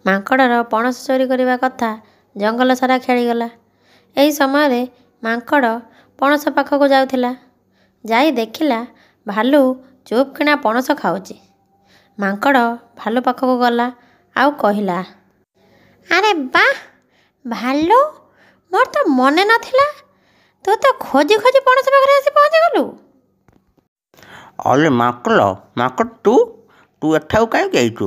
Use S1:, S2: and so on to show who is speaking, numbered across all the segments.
S1: ମାଙ୍କଡ଼ର ପଣସ ଚୋରି କରିବା କଥା ଜଙ୍ଗଲ ସାରା ଖେଳିଗଲା। ଏହି ସମୟରେ ମାଙ୍କଡ଼ ପଣସ ପାଖକୁ ଯାଉଥିଲା। ଯାଇ ଦେଖିଲା ଭାଲୁ ଚୁପ୍ କିଣା ପଣସ ଖାଉଛି। ମାଙ୍କଡ଼ ଭାଲୁ ପାଖକୁ ଗଲା ଆଉ କହିଲା, ଆରେ ବାଃ ଭାଲୁ, ମୋର ତ ମନେ ନଥିଲା, ତୁ ତ ଖୋଜି ଖୋଜି ପଣସ ପାଖରେ ଆସି ପହଞ୍ଚିଗଲୁ।
S2: ଅଲେ ମାଙ୍କଡ଼ ତୁ ଏଠାକୁ କାହିଁକି ଯାଇଛୁ?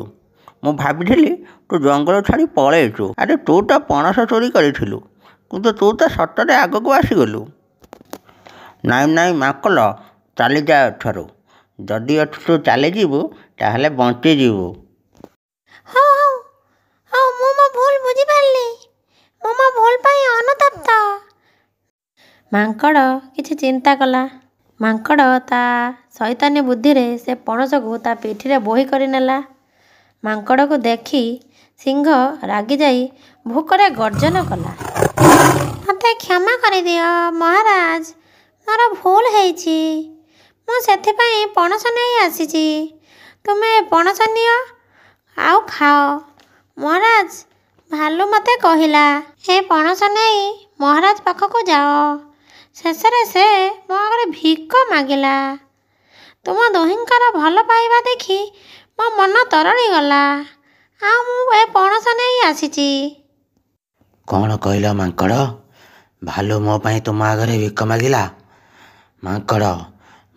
S2: ମୁଁ ଭାବିଥିଲି ତୁ ଜଙ୍ଗଲ ଛାଡ଼ି ପଳେଇଛୁ। ଆରେ ତୁ ତ ପଣସ ଚୋରି କରିଥିଲୁ, କିନ୍ତୁ ତୁ ତ ସତରେ ଆଗକୁ ଆସିଗଲୁ। ନାଇଁ ମାଙ୍କଡ଼, ଚାଲିଯା ଏଠାରୁ। ଯଦି ଏଠୁ ତୁ ଚାଲିଯିବୁ ତାହେଲେ ବଞ୍ଚିଯିବୁ।
S1: ହଉ ମୁଁ ମୋ ଭୁଲ ବୁଝିପାରିଲି। ମୁଁ ମୋ ଭୁଲ ପାଇଁ ଅନୁତପ୍ତ। ମାଙ୍କଡ଼ କିଛି ଚିନ୍ତା କଲା। ମାଙ୍କଡ଼ ତା ଶୈତାନୀ ବୁଦ୍ଧିରେ ସେ ପଣସକୁ ତା ପିଠିରେ ବୋହି କରି ନେଲା। ମାଙ୍କଡ଼କୁ ଦେଖି ସିଂହ ରାଗିଯାଇ ଭୋକରେ ଗର୍ଜନ କଲା। ମୋତେ କ୍ଷମା କରିଦିଅ ମହାରାଜ, ମୋର ଭୁଲ ହେଇଛି। ମୁଁ ସେଥିପାଇଁ ପଣସ ନେଇ ଆସିଛି। ତୁମେ ପଣସ ନିଅ ଆଉ ଖାଅ। ମହାରାଜ, ଭାଲୁ ମୋତେ କହିଲା ଏ ପଣସ ନେଇ ମହାରାଜ ପାଖକୁ ଯାଅ। ଶେଷରେ ସେ ମୋ ଆଗରେ ଭିକ ମାଗିଲା। ତୁମ ଦୁହିଁଙ୍କର ଭଲ ପାଇବା ଦେଖି ମୋ ମନ ତରଳିଗଲା, ଆଉ ମୁଁ ଏ ପଣସ ନେଇ ଆସିଛି।
S2: କ'ଣ କହିଲ ମାଙ୍କଡ଼? ଭାଲୁ ମୋ ପାଇଁ ତୁମ ଆଗରେ ଭିକ ମାଗିଲା? ମାଙ୍କଡ଼,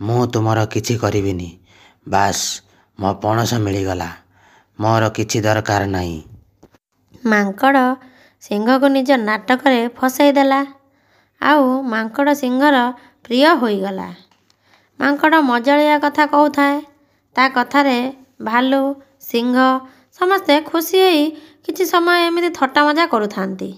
S2: ମୁଁ ତୁମର କିଛି କରିବିନି। ବାସ୍ ମୋ ପଣସ ମିଳିଗଲା, ମୋର କିଛି ଦରକାର ନାହିଁ।
S1: ମାଙ୍କଡ଼ ସିଂହକୁ ନିଜ ନାଟକରେ ଫସାଇ ଦେଲା, ଆଉ ମାଙ୍କଡ଼ ସିଂହର ପ୍ରିୟ ହୋଇଗଲା। ମାଙ୍କଡ଼ ମଜାଳିଆ କଥା କହୁଥାଏ। ତା କଥାରେ ଭାଲୁ, ସିଂହ ସମସ୍ତେ ଖୁସି ହୋଇ କିଛି ସମୟ ଏମିତି ଥଟ୍ଟା ମଜା କରୁଥାନ୍ତି।